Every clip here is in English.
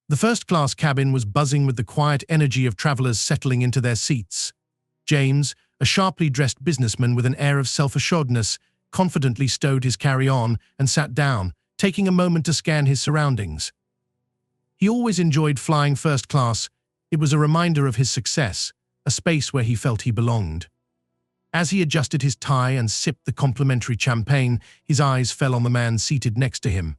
The first-class cabin was buzzing with the quiet energy of travelers settling into their seats. James, a sharply dressed businessman with an air of self-assuredness, confidently stowed his carry-on and sat down, taking a moment to scan his surroundings. He always enjoyed flying first class. It was a reminder of his success, a space where he felt he belonged. As he adjusted his tie and sipped the complimentary champagne, his eyes fell on the man seated next to him.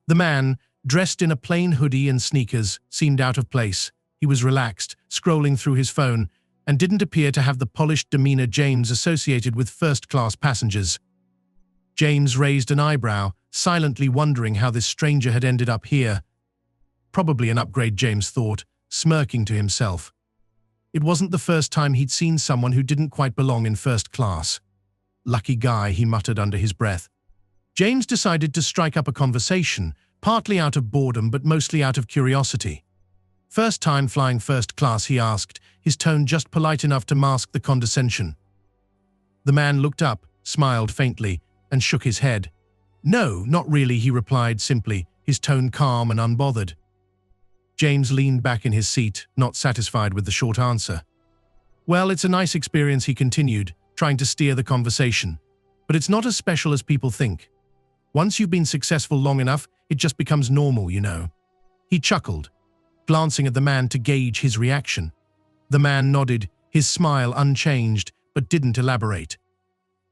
The man, dressed in a plain hoodie and sneakers, seemed out of place. He was relaxed, scrolling through his phone, and didn't appear to have the polished demeanor James associated with first-class passengers. James raised an eyebrow, silently wondering how this stranger had ended up here. Probably an upgrade, James thought, smirking to himself. It wasn't the first time he'd seen someone who didn't quite belong in first class. Lucky guy, he muttered under his breath. James decided to strike up a conversation, partly out of boredom but mostly out of curiosity. First time flying first class, he asked, his tone just polite enough to mask the condescension. The man looked up, smiled faintly, and shook his head. No, not really, he replied simply, his tone calm and unbothered. James leaned back in his seat, not satisfied with the short answer. Well, it's a nice experience, he continued, trying to steer the conversation. But it's not as special as people think. Once you've been successful long enough, it just becomes normal, you know. He chuckled, glancing at the man to gauge his reaction. The man nodded, his smile unchanged, but didn't elaborate.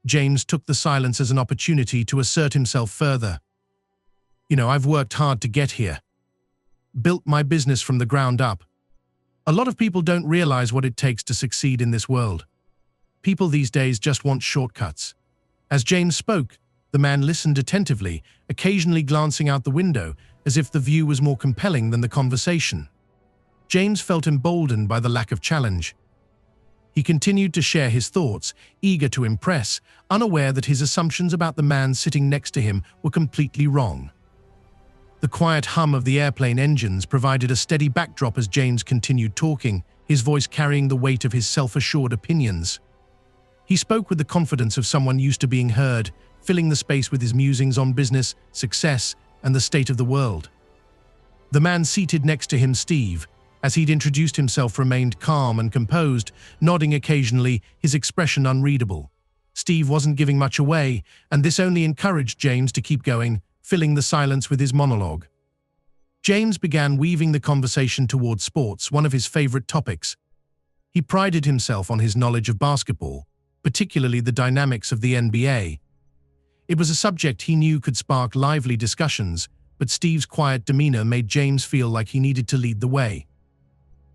James took the silence as an opportunity to assert himself further. You know, I've worked hard to get here. Built my business from the ground up. A lot of people don't realize what it takes to succeed in this world. People these days just want shortcuts. As James spoke, the man listened attentively, occasionally glancing out the window, as if the view was more compelling than the conversation. James felt emboldened by the lack of challenge. He continued to share his thoughts, eager to impress, unaware that his assumptions about the man sitting next to him were completely wrong. The quiet hum of the airplane engines provided a steady backdrop as James continued talking, his voice carrying the weight of his self-assured opinions. He spoke with the confidence of someone used to being heard, filling the space with his musings on business, success, and the state of the world. The man seated next to him, Steve, as he'd introduced himself, remained calm and composed, nodding occasionally, his expression unreadable. Steve wasn't giving much away, and this only encouraged James to keep going, filling the silence with his monologue. James began weaving the conversation toward sports, one of his favorite topics. He prided himself on his knowledge of basketball, particularly the dynamics of the NBA. It was a subject he knew could spark lively discussions, but Steve's quiet demeanor made James feel like he needed to lead the way.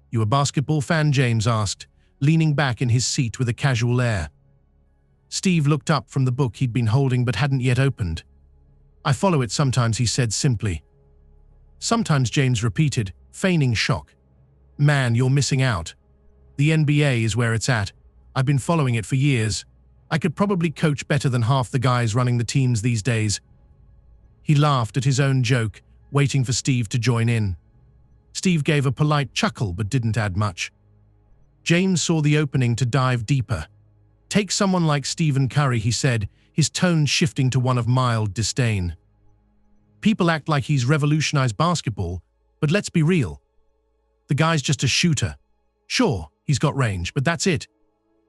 You a basketball fan? James asked, leaning back in his seat with a casual air. Steve looked up from the book he'd been holding but hadn't yet opened. I follow it sometimes, he said simply. Sometimes, James repeated, feigning shock. Man, you're missing out. The NBA is where it's at. I've been following it for years. I could probably coach better than half the guys running the teams these days. He laughed at his own joke, waiting for Steve to join in. Steve gave a polite chuckle but didn't add much. James saw the opening to dive deeper. Take someone like Stephen Curry, he said, his tone shifting to one of mild disdain. People act like he's revolutionized basketball, but let's be real. The guy's just a shooter. Sure, he's got range, but that's it.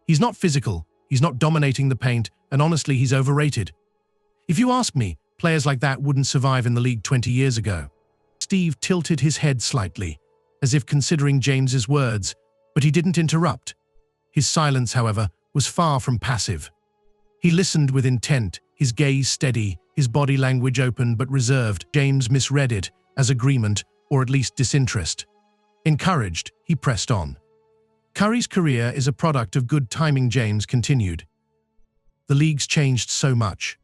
He's not physical, he's not dominating the paint, and honestly, he's overrated. If you ask me, players like that wouldn't survive in the league 20 years ago. Steve tilted his head slightly, as if considering James's words, but he didn't interrupt. His silence, however, was far from passive. He listened with intent, his gaze steady, his body language open but reserved. James misread it as agreement, or at least disinterest. Encouraged, he pressed on. Curry's career is a product of good timing, James continued. The league's changed so much.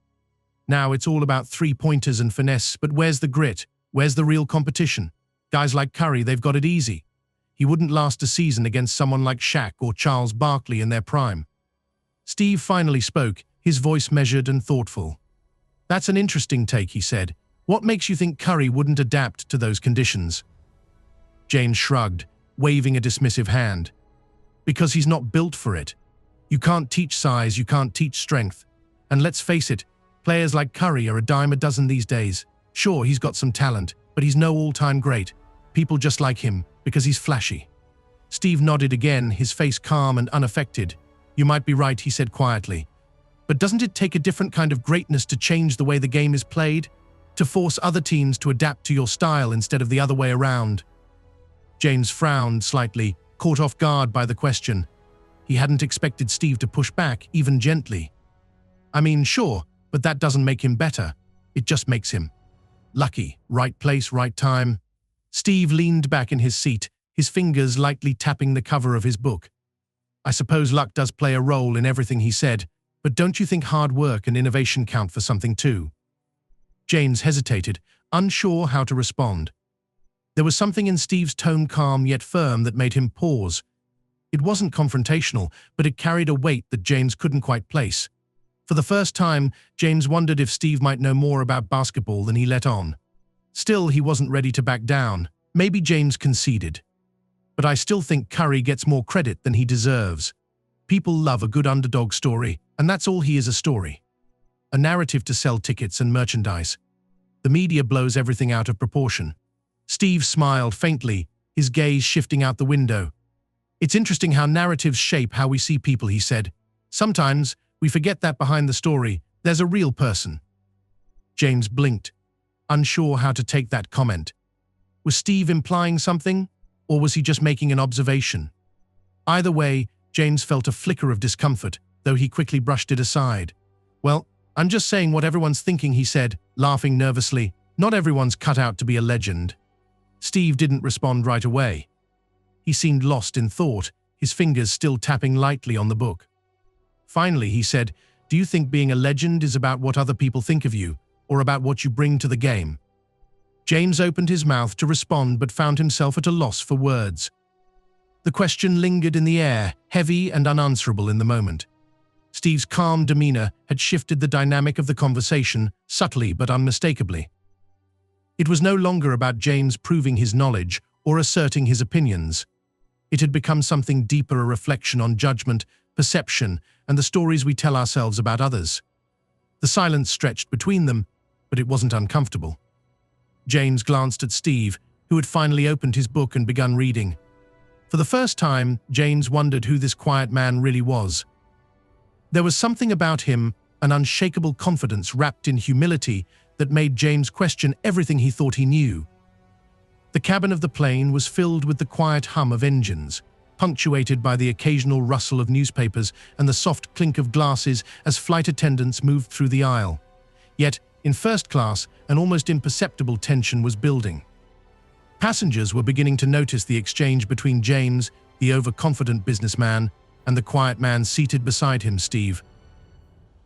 Now it's all about three-pointers and finesse, but where's the grit? Where's the real competition? Guys like Curry, they've got it easy. He wouldn't last a season against someone like Shaq or Charles Barkley in their prime. Steve finally spoke, his voice measured and thoughtful. That's an interesting take, he said. What makes you think Curry wouldn't adapt to those conditions? James shrugged, waving a dismissive hand. Because he's not built for it. You can't teach size, you can't teach strength. And let's face it, players like Curry are a dime a dozen these days. Sure, he's got some talent, but he's no all-time great. People just like him because he's flashy. Steve nodded again, his face calm and unaffected. You might be right, he said quietly. But doesn't it take a different kind of greatness to change the way the game is played? To force other teams to adapt to your style instead of the other way around? James frowned slightly, caught off guard by the question. He hadn't expected Steve to push back, even gently. I mean, sure, but that doesn't make him better. It just makes him lucky. Right place, right time. Steve leaned back in his seat, his fingers lightly tapping the cover of his book. I suppose luck does play a role in everything, he said, but don't you think hard work and innovation count for something too? James hesitated, unsure how to respond. There was something in Steve's tone, calm yet firm, that made him pause. It wasn't confrontational, but it carried a weight that James couldn't quite place. For the first time, James wondered if Steve might know more about basketball than he let on. Still, he wasn't ready to back down. Maybe James conceded. But I still think Curry gets more credit than he deserves. People love a good underdog story, and that's all he is, a story. A narrative to sell tickets and merchandise. The media blows everything out of proportion. Steve smiled faintly, his gaze shifting out the window. It's interesting how narratives shape how we see people, he said. Sometimes we forget that behind the story, there's a real person. James blinked, unsure how to take that comment. Was Steve implying something, or was he just making an observation? Either way, James felt a flicker of discomfort, though he quickly brushed it aside. Well, I'm just saying what everyone's thinking, he said, laughing nervously. Not everyone's cut out to be a legend. Steve didn't respond right away. He seemed lost in thought, his fingers still tapping lightly on the book. Finally, he said, do you think being a legend is about what other people think of you, or about what you bring to the game? James opened his mouth to respond but found himself at a loss for words. The question lingered in the air, heavy and unanswerable in the moment. Steve's calm demeanor had shifted the dynamic of the conversation, subtly but unmistakably. It was no longer about James proving his knowledge or asserting his opinions. It had become something deeper, a reflection on judgment, perception, and the stories we tell ourselves about others. The silence stretched between them, but it wasn't uncomfortable. James glanced at Steve, who had finally opened his book and begun reading. For the first time, James wondered who this quiet man really was. There was something about him, an unshakable confidence wrapped in humility, that made James question everything he thought he knew. The cabin of the plane was filled with the quiet hum of engines, punctuated by the occasional rustle of newspapers and the soft clink of glasses as flight attendants moved through the aisle. Yet, in first class, an almost imperceptible tension was building. Passengers were beginning to notice the exchange between James, the overconfident businessman, and the quiet man seated beside him, Steve.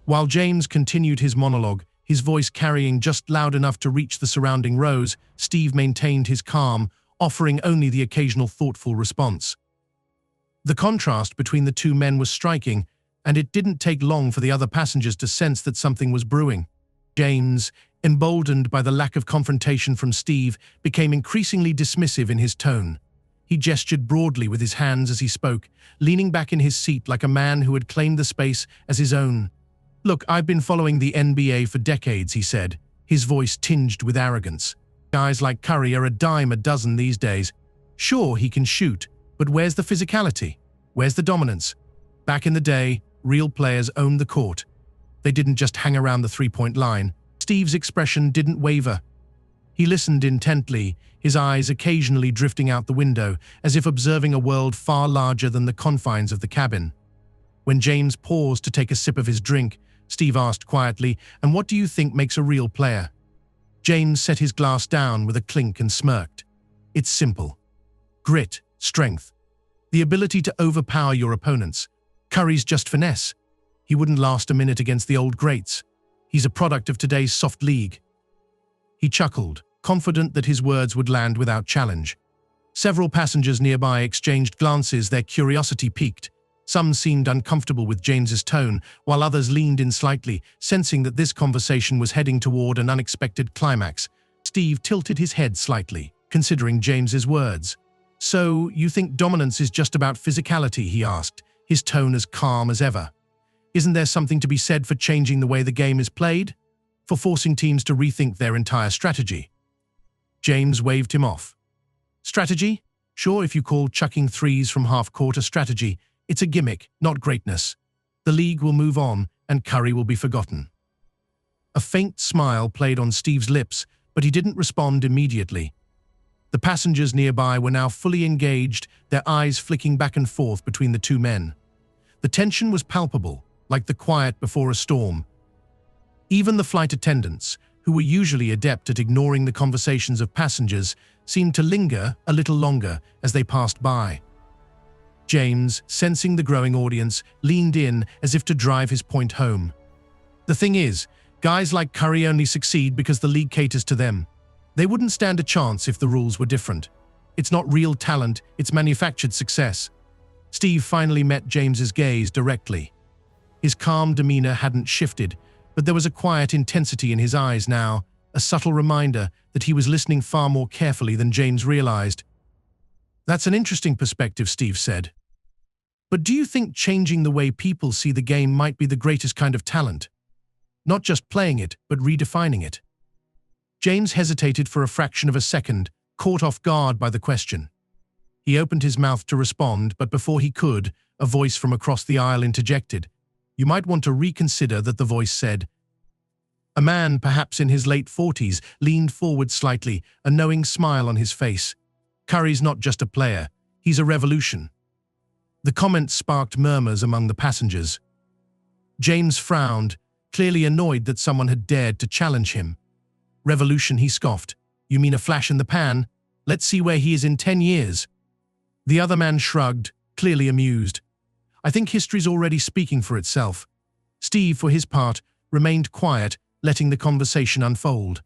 While James continued his monologue, his voice carrying just loud enough to reach the surrounding rows, Steve maintained his calm, offering only the occasional thoughtful response. The contrast between the two men was striking, and it didn't take long for the other passengers to sense that something was brewing. James, emboldened by the lack of confrontation from Steve, became increasingly dismissive in his tone. He gestured broadly with his hands as he spoke, leaning back in his seat like a man who had claimed the space as his own. Look, I've been following the NBA for decades, he said, his voice tinged with arrogance. Guys like Curry are a dime a dozen these days. Sure, he can shoot, but where's the physicality? Where's the dominance? Back in the day, real players owned the court. They didn't just hang around the three-point line. Steve's expression didn't waver. He listened intently, his eyes occasionally drifting out the window, as if observing a world far larger than the confines of the cabin. When James paused to take a sip of his drink, Steve asked quietly, "And what do you think makes a real player?" James set his glass down with a clink and smirked. "It's simple. Grit, strength, the ability to overpower your opponents. Curry's just finesse. He wouldn't last a minute against the old greats. He's a product of today's soft league." He chuckled, confident that his words would land without challenge. Several passengers nearby exchanged glances, their curiosity piqued. Some seemed uncomfortable with James's tone, while others leaned in slightly, sensing that this conversation was heading toward an unexpected climax. Steve tilted his head slightly, considering James's words. "So, you think dominance is just about physicality?" he asked, his tone as calm as ever. "Isn't there something to be said for changing the way the game is played? For forcing teams to rethink their entire strategy?" James waved him off. Strategy? Sure, if you call chucking threes from half-court a strategy, it's a gimmick, not greatness. The league will move on, and Curry will be forgotten. A faint smile played on Steve's lips, but he didn't respond immediately. The passengers nearby were now fully engaged, their eyes flicking back and forth between the two men. The tension was palpable, like the quiet before a storm. Even the flight attendants, who were usually adept at ignoring the conversations of passengers, seemed to linger a little longer as they passed by. James, sensing the growing audience, leaned in as if to drive his point home. The thing is, guys like Curry only succeed because the league caters to them. They wouldn't stand a chance if the rules were different. It's not real talent, it's manufactured success. Steve finally met James's gaze directly. His calm demeanor hadn't shifted, but there was a quiet intensity in his eyes now, a subtle reminder that he was listening far more carefully than James realized. "That's an interesting perspective," Steve said. "But do you think changing the way people see the game might be the greatest kind of talent? Not just playing it, but redefining it?" James hesitated for a fraction of a second, caught off guard by the question. He opened his mouth to respond, but before he could, a voice from across the aisle interjected. "You might want to reconsider that," the voice said. A man, perhaps in his late 40s, leaned forward slightly, a knowing smile on his face. "Curry's not just a player, he's a revolution." The comment sparked murmurs among the passengers. James frowned, clearly annoyed that someone had dared to challenge him. "Revolution," he scoffed. "You mean a flash in the pan? Let's see where he is in 10 years. The other man shrugged, clearly amused. "I think history's already speaking for itself." Steve, for his part, remained quiet, letting the conversation unfold.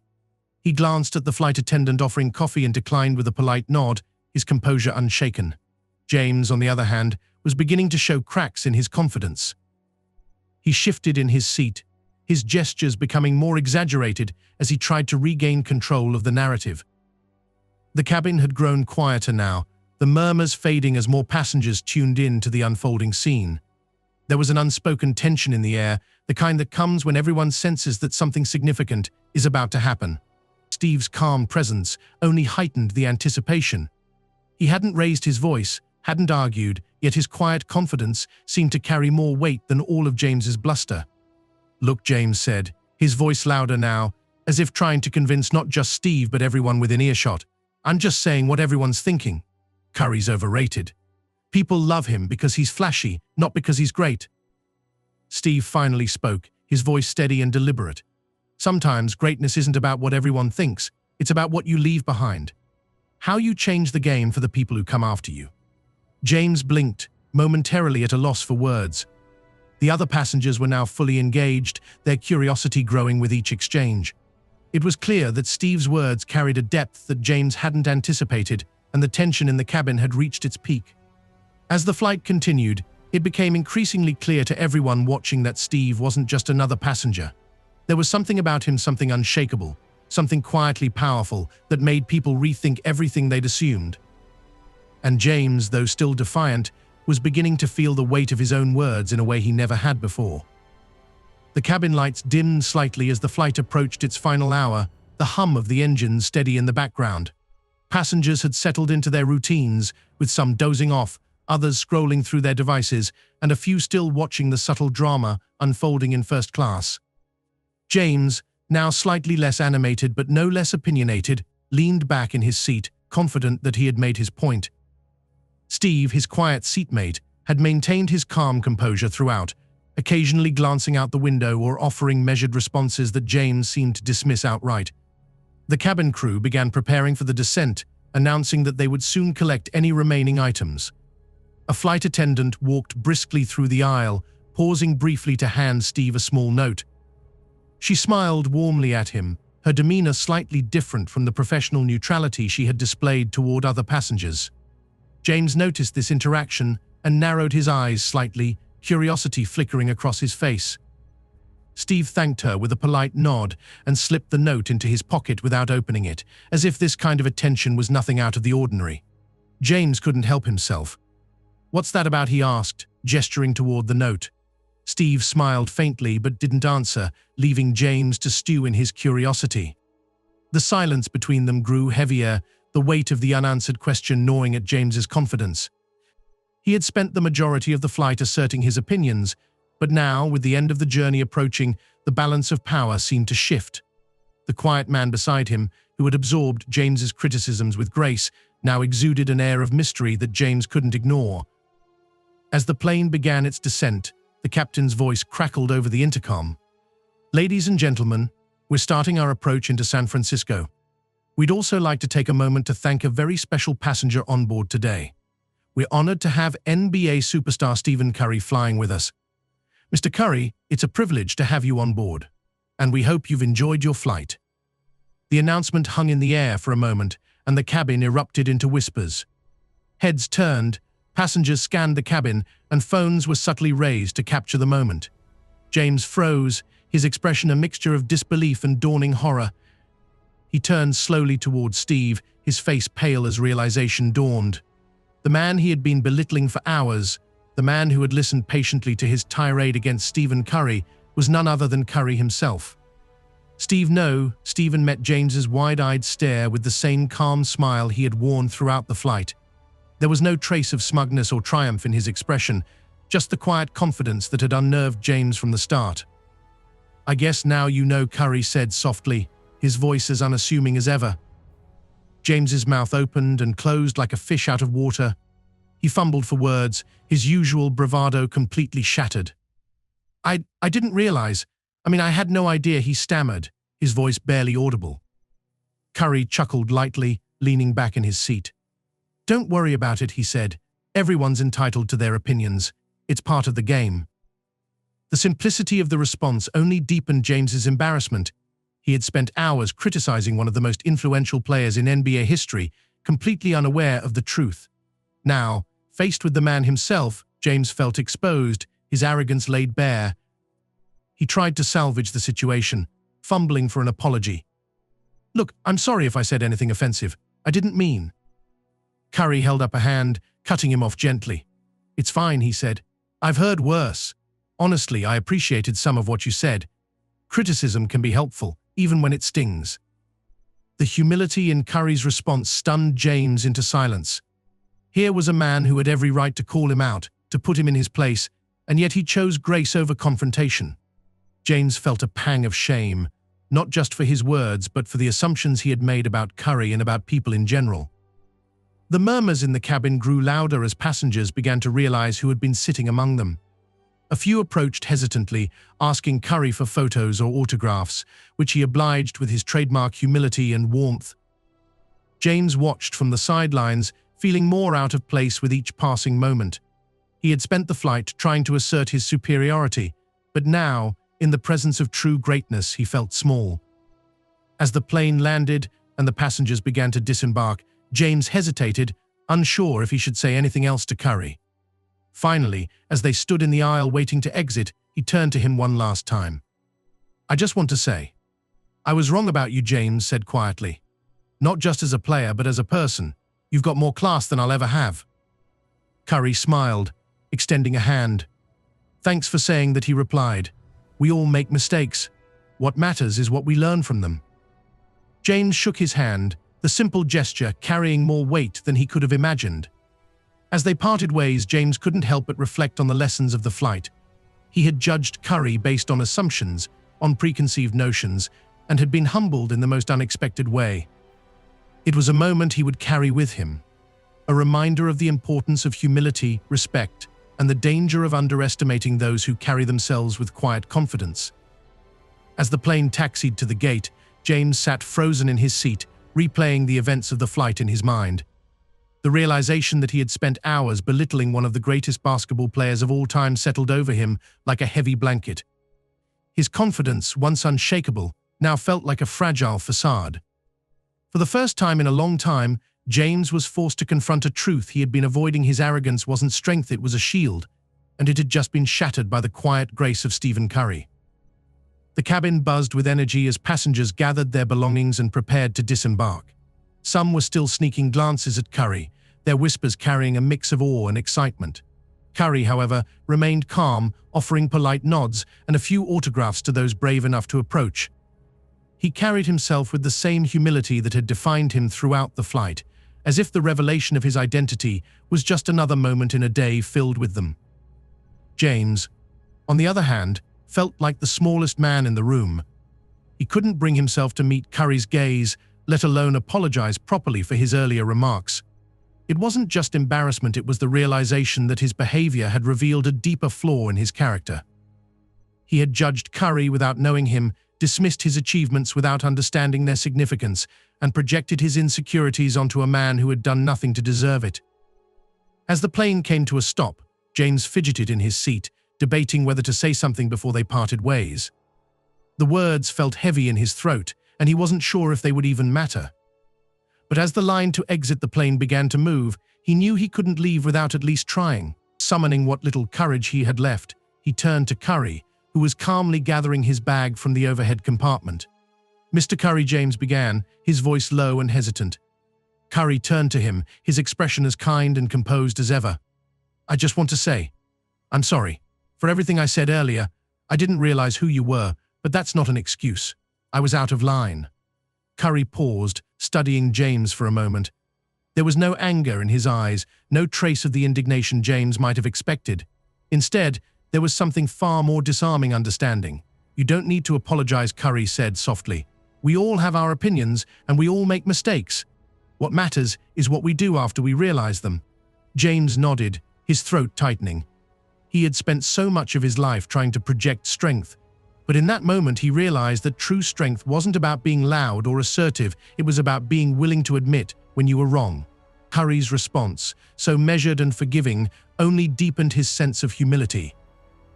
He glanced at the flight attendant offering coffee and declined with a polite nod, his composure unshaken. James, on the other hand, was beginning to show cracks in his confidence. He shifted in his seat, his gestures becoming more exaggerated as he tried to regain control of the narrative. The cabin had grown quieter now, the murmurs fading as more passengers tuned in to the unfolding scene. There was an unspoken tension in the air, the kind that comes when everyone senses that something significant is about to happen. Steve's calm presence only heightened the anticipation. He hadn't raised his voice, hadn't argued, yet his quiet confidence seemed to carry more weight than all of James's bluster. "Look," James said, his voice louder now, as if trying to convince not just Steve but everyone within earshot. "I'm just saying what everyone's thinking. Curry's overrated. People love him because he's flashy, not because he's great." Steve finally spoke, his voice steady and deliberate. "Sometimes greatness isn't about what everyone thinks, it's about what you leave behind. How you change the game for the people who come after you." James blinked, momentarily at a loss for words. The other passengers were now fully engaged, their curiosity growing with each exchange. It was clear that Steve's words carried a depth that James hadn't anticipated, and the tension in the cabin had reached its peak. As the flight continued, it became increasingly clear to everyone watching that Steve wasn't just another passenger. There was something about him, something unshakable, something quietly powerful that made people rethink everything they'd assumed. And James, though still defiant, was beginning to feel the weight of his own words in a way he never had before. The cabin lights dimmed slightly as the flight approached its final hour, the hum of the engines steady in the background. Passengers had settled into their routines, with some dozing off, others scrolling through their devices, and a few still watching the subtle drama unfolding in first class. James, now slightly less animated but no less opinionated, leaned back in his seat, confident that he had made his point. Steve, his quiet seatmate, had maintained his calm composure throughout, occasionally glancing out the window or offering measured responses that James seemed to dismiss outright. The cabin crew began preparing for the descent, announcing that they would soon collect any remaining items. A flight attendant walked briskly through the aisle, pausing briefly to hand Steve a small note. She smiled warmly at him, her demeanor slightly different from the professional neutrality she had displayed toward other passengers. James noticed this interaction and narrowed his eyes slightly, curiosity flickering across his face. Steve thanked her with a polite nod and slipped the note into his pocket without opening it, as if this kind of attention was nothing out of the ordinary. James couldn't help himself. "What's that about?" he asked, gesturing toward the note. Steve smiled faintly but didn't answer, leaving James to stew in his curiosity. The silence between them grew heavier, the weight of the unanswered question gnawing at James's confidence. He had spent the majority of the flight asserting his opinions, but now, with the end of the journey approaching, the balance of power seemed to shift. The quiet man beside him, who had absorbed James's criticisms with grace, now exuded an air of mystery that James couldn't ignore. As the plane began its descent, the captain's voice crackled over the intercom. "Ladies and gentlemen, we're starting our approach into San Francisco. We'd also like to take a moment to thank a very special passenger on board today. We're honored to have NBA superstar Stephen Curry flying with us. Mr. Curry, it's a privilege to have you on board, and we hope you've enjoyed your flight." The announcement hung in the air for a moment, and the cabin erupted into whispers. Heads turned, passengers scanned the cabin, and phones were subtly raised to capture the moment. James froze, his expression a mixture of disbelief and dawning horror. He turned slowly towards Steve, his face pale as realization dawned. The man he had been belittling for hours, the man who had listened patiently to his tirade against Stephen Curry, was none other than Curry himself. Stephen met James's wide-eyed stare with the same calm smile he had worn throughout the flight. There was no trace of smugness or triumph in his expression, just the quiet confidence that had unnerved James from the start. "I guess now you know," Curry said softly, his voice as unassuming as ever. James's mouth opened and closed like a fish out of water. He fumbled for words, his usual bravado completely shattered. I didn't realize. I had no idea," he stammered, his voice barely audible. Curry chuckled lightly, leaning back in his seat. "Don't worry about it," he said. "Everyone's entitled to their opinions. It's part of the game." The simplicity of the response only deepened James's embarrassment. He had spent hours criticizing one of the most influential players in NBA history, completely unaware of the truth. Now, faced with the man himself, James felt exposed, his arrogance laid bare. He tried to salvage the situation, fumbling for an apology. "Look, I'm sorry if I said anything offensive. I didn't mean." Curry held up a hand, cutting him off gently. "It's fine," he said. "I've heard worse. Honestly, I appreciated some of what you said. Criticism can be helpful, even when it stings." The humility in Curry's response stunned James into silence. Here was a man who had every right to call him out, to put him in his place, and yet he chose grace over confrontation. James felt a pang of shame, not just for his words, but for the assumptions he had made about Curry and about people in general. The murmurs in the cabin grew louder as passengers began to realize who had been sitting among them. A few approached hesitantly, asking Curry for photos or autographs, which he obliged with his trademark humility and warmth. James watched from the sidelines, feeling more out of place with each passing moment. He had spent the flight trying to assert his superiority, but now, in the presence of true greatness, he felt small. As the plane landed and the passengers began to disembark, James hesitated, unsure if he should say anything else to Curry. Finally, as they stood in the aisle waiting to exit, he turned to him one last time. "I just want to say, I was wrong about you," James said quietly. "Not just as a player, but as a person. You've got more class than I'll ever have." Curry smiled, extending a hand. "Thanks for saying that," he replied. "We all make mistakes. What matters is what we learn from them." James shook his hand, the simple gesture carrying more weight than he could have imagined. As they parted ways, James couldn't help but reflect on the lessons of the flight. He had judged Curry based on assumptions, on preconceived notions, and had been humbled in the most unexpected way. It was a moment he would carry with him, a reminder of the importance of humility, respect, and the danger of underestimating those who carry themselves with quiet confidence. As the plane taxied to the gate, James sat frozen in his seat, replaying the events of the flight in his mind. The realization that he had spent hours belittling one of the greatest basketball players of all time settled over him like a heavy blanket. His confidence, once unshakable, now felt like a fragile facade. For the first time in a long time, James was forced to confront a truth he had been avoiding. His arrogance wasn't strength, it was a shield, and it had just been shattered by the quiet grace of Stephen Curry. The cabin buzzed with energy as passengers gathered their belongings and prepared to disembark. Some were still sneaking glances at Curry, their whispers carrying a mix of awe and excitement. Curry, however, remained calm, offering polite nods and a few autographs to those brave enough to approach. He carried himself with the same humility that had defined him throughout the flight, as if the revelation of his identity was just another moment in a day filled with them. James, on the other hand, felt like the smallest man in the room. He couldn't bring himself to meet Curry's gaze, let alone apologize properly for his earlier remarks. It wasn't just embarrassment, it was the realization that his behavior had revealed a deeper flaw in his character. He had judged Curry without knowing him, dismissed his achievements without understanding their significance, and projected his insecurities onto a man who had done nothing to deserve it. As the plane came to a stop, James fidgeted in his seat, debating whether to say something before they parted ways. The words felt heavy in his throat, and he wasn't sure if they would even matter. But as the line to exit the plane began to move, he knew he couldn't leave without at least trying. Summoning what little courage he had left, he turned to Curry, who was calmly gathering his bag from the overhead compartment. "Mr. Curry," James began, his voice low and hesitant. Curry turned to him, his expression as kind and composed as ever. "I just want to say, I'm sorry. For everything I said earlier, I didn't realize who you were, but that's not an excuse. I was out of line." Curry paused, studying James for a moment. There was no anger in his eyes, no trace of the indignation James might have expected. Instead, there was something far more disarming: understanding. "You don't need to apologize," Curry said softly. "We all have our opinions, and we all make mistakes. What matters is what we do after we realize them." James nodded, his throat tightening. He had spent so much of his life trying to project strength, but in that moment he realized that true strength wasn't about being loud or assertive, it was about being willing to admit when you were wrong. Curry's response, so measured and forgiving, only deepened his sense of humility.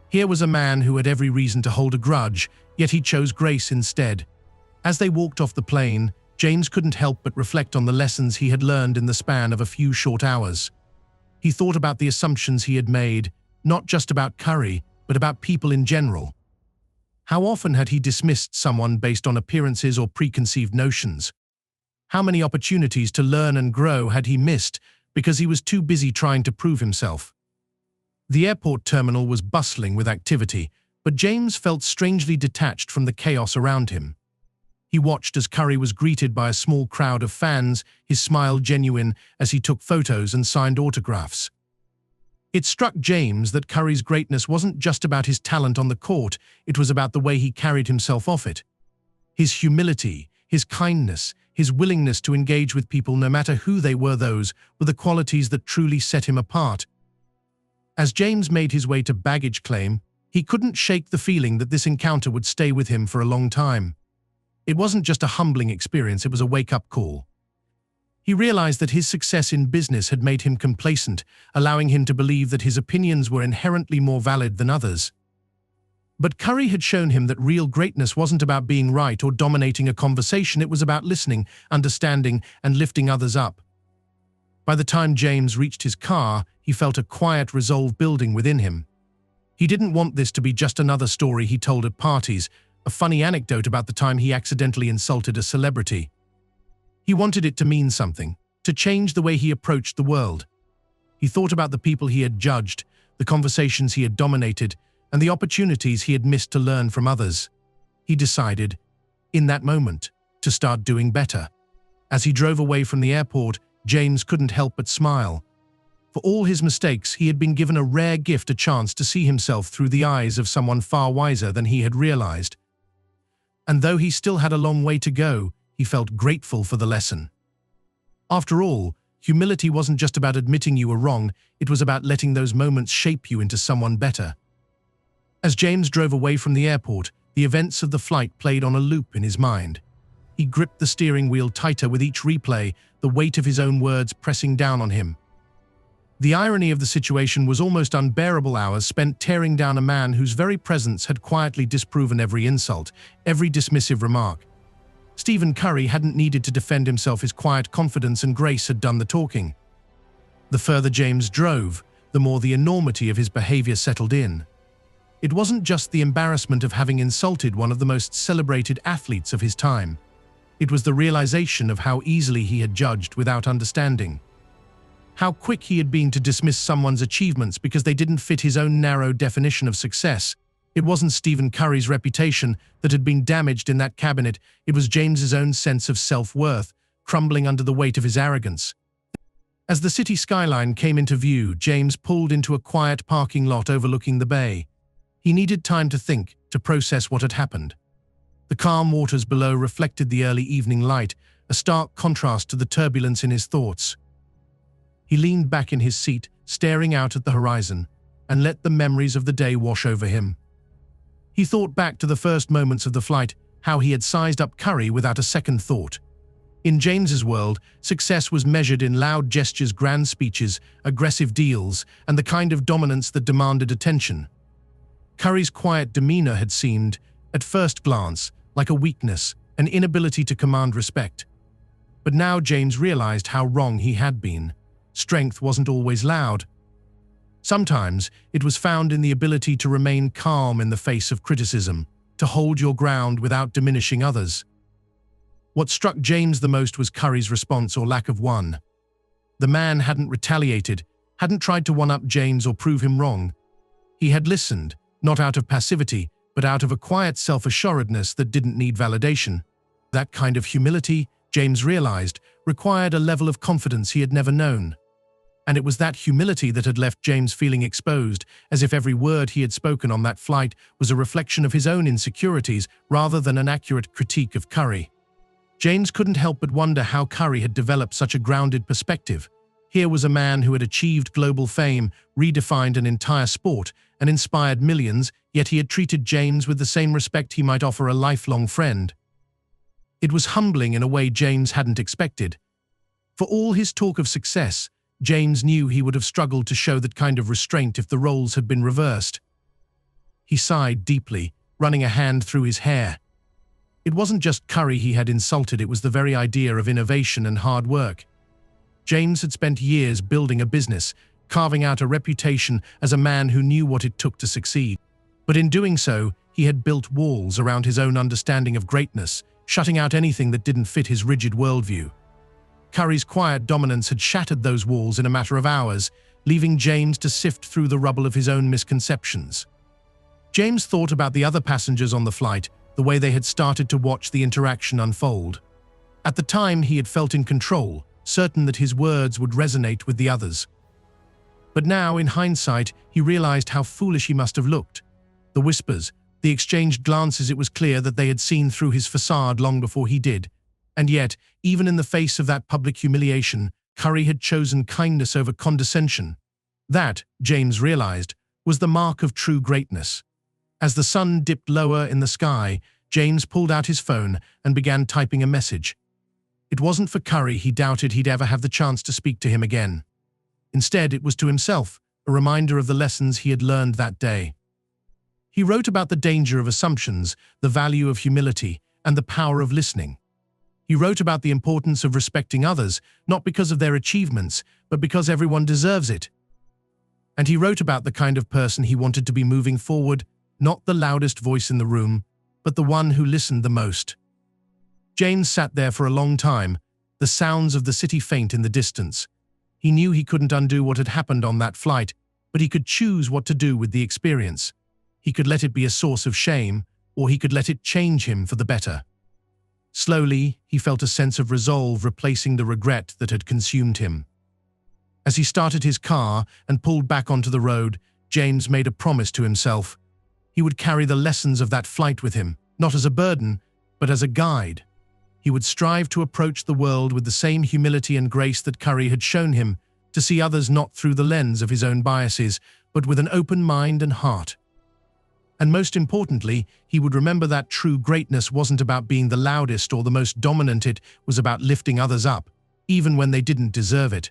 Here was a man who had every reason to hold a grudge, yet he chose grace instead. As they walked off the plane, James couldn't help but reflect on the lessons he had learned in the span of a few short hours. He thought about the assumptions he had made, not just about Curry, but about people in general. How often had he dismissed someone based on appearances or preconceived notions? How many opportunities to learn and grow had he missed because he was too busy trying to prove himself? The airport terminal was bustling with activity, but James felt strangely detached from the chaos around him. He watched as Curry was greeted by a small crowd of fans, his smile genuine as he took photos and signed autographs. It struck James that Curry's greatness wasn't just about his talent on the court, it was about the way he carried himself off it. His humility, his kindness, his willingness to engage with people no matter who they were, those were the qualities that truly set him apart. As James made his way to baggage claim, he couldn't shake the feeling that this encounter would stay with him for a long time. It wasn't just a humbling experience, it was a wake-up call. He realized that his success in business had made him complacent, allowing him to believe that his opinions were inherently more valid than others. But Curry had shown him that real greatness wasn't about being right or dominating a conversation, it was about listening, understanding, and lifting others up. By the time James reached his car, he felt a quiet resolve building within him. He didn't want this to be just another story he told at parties, a funny anecdote about the time he accidentally insulted a celebrity. He wanted it to mean something, to change the way he approached the world. He thought about the people he had judged, the conversations he had dominated, and the opportunities he had missed to learn from others. He decided, in that moment, to start doing better. As he drove away from the airport, James couldn't help but smile. For all his mistakes, he had been given a rare gift, a chance to see himself through the eyes of someone far wiser than he had realized. And though he still had a long way to go, he felt grateful for the lesson. After all, humility wasn't just about admitting you were wrong, it was about letting those moments shape you into someone better. As James drove away from the airport, the events of the flight played on a loop in his mind. He gripped the steering wheel tighter with each replay, the weight of his own words pressing down on him. The irony of the situation was almost unbearable, hours spent tearing down a man whose very presence had quietly disproven every insult, every dismissive remark. Stephen Curry hadn't needed to defend himself, his quiet confidence and grace had done the talking. The further James drove, the more the enormity of his behavior settled in. It wasn't just the embarrassment of having insulted one of the most celebrated athletes of his time. It was the realization of how easily he had judged without understanding. How quick he had been to dismiss someone's achievements because they didn't fit his own narrow definition of success. It wasn't Stephen Curry's reputation that had been damaged in that cabinet, it was James's own sense of self-worth, crumbling under the weight of his arrogance. As the city skyline came into view, James pulled into a quiet parking lot overlooking the bay. He needed time to think, to process what had happened. The calm waters below reflected the early evening light, a stark contrast to the turbulence in his thoughts. He leaned back in his seat, staring out at the horizon, and let the memories of the day wash over him. He thought back to the first moments of the flight, how he had sized up Curry without a second thought. In James's world, success was measured in loud gestures, grand speeches, aggressive deals, and the kind of dominance that demanded attention. Curry's quiet demeanor had seemed, at first glance, like a weakness, an inability to command respect. But now James realized how wrong he had been. Strength wasn't always loud. Sometimes it was found in the ability to remain calm in the face of criticism, to hold your ground without diminishing others. What struck James the most was Curry's response, or lack of one. The man hadn't retaliated, hadn't tried to one-up James or prove him wrong. He had listened, not out of passivity, but out of a quiet self-assuredness that didn't need validation. That kind of humility, James realized, required a level of confidence he had never known. And it was that humility that had left James feeling exposed, as if every word he had spoken on that flight was a reflection of his own insecurities rather than an accurate critique of Curry. James couldn't help but wonder how Curry had developed such a grounded perspective. Here was a man who had achieved global fame, redefined an entire sport, and inspired millions, yet he had treated James with the same respect he might offer a lifelong friend. It was humbling in a way James hadn't expected. For all his talk of success, James knew he would have struggled to show that kind of restraint if the roles had been reversed. He sighed deeply, running a hand through his hair. It wasn't just Curry he had insulted, it was the very idea of innovation and hard work. James had spent years building a business, carving out a reputation as a man who knew what it took to succeed. But in doing so, he had built walls around his own understanding of greatness, shutting out anything that didn't fit his rigid worldview. Curry's quiet dominance had shattered those walls in a matter of hours, leaving James to sift through the rubble of his own misconceptions. James thought about the other passengers on the flight, the way they had started to watch the interaction unfold. At the time, he had felt in control, certain that his words would resonate with the others. But now, in hindsight, he realized how foolish he must have looked. The whispers, the exchanged glances, it was clear that they had seen through his facade long before he did. And yet, even in the face of that public humiliation, Curry had chosen kindness over condescension. That, James realized, was the mark of true greatness. As the sun dipped lower in the sky, James pulled out his phone and began typing a message. It wasn't for Curry. He doubted he'd ever have the chance to speak to him again. Instead, it was to himself, a reminder of the lessons he had learned that day. He wrote about the danger of assumptions, the value of humility, and the power of listening. He wrote about the importance of respecting others, not because of their achievements, but because everyone deserves it. And he wrote about the kind of person he wanted to be moving forward, not the loudest voice in the room, but the one who listened the most. James sat there for a long time, the sounds of the city faint in the distance. He knew he couldn't undo what had happened on that flight, but he could choose what to do with the experience. He could let it be a source of shame, or he could let it change him for the better. Slowly, he felt a sense of resolve replacing the regret that had consumed him. As he started his car and pulled back onto the road, James made a promise to himself. He would carry the lessons of that flight with him, not as a burden, but as a guide. He would strive to approach the world with the same humility and grace that Curry had shown him, to see others not through the lens of his own biases, but with an open mind and heart. And most importantly, he would remember that true greatness wasn't about being the loudest or the most dominant, it was about lifting others up, even when they didn't deserve it.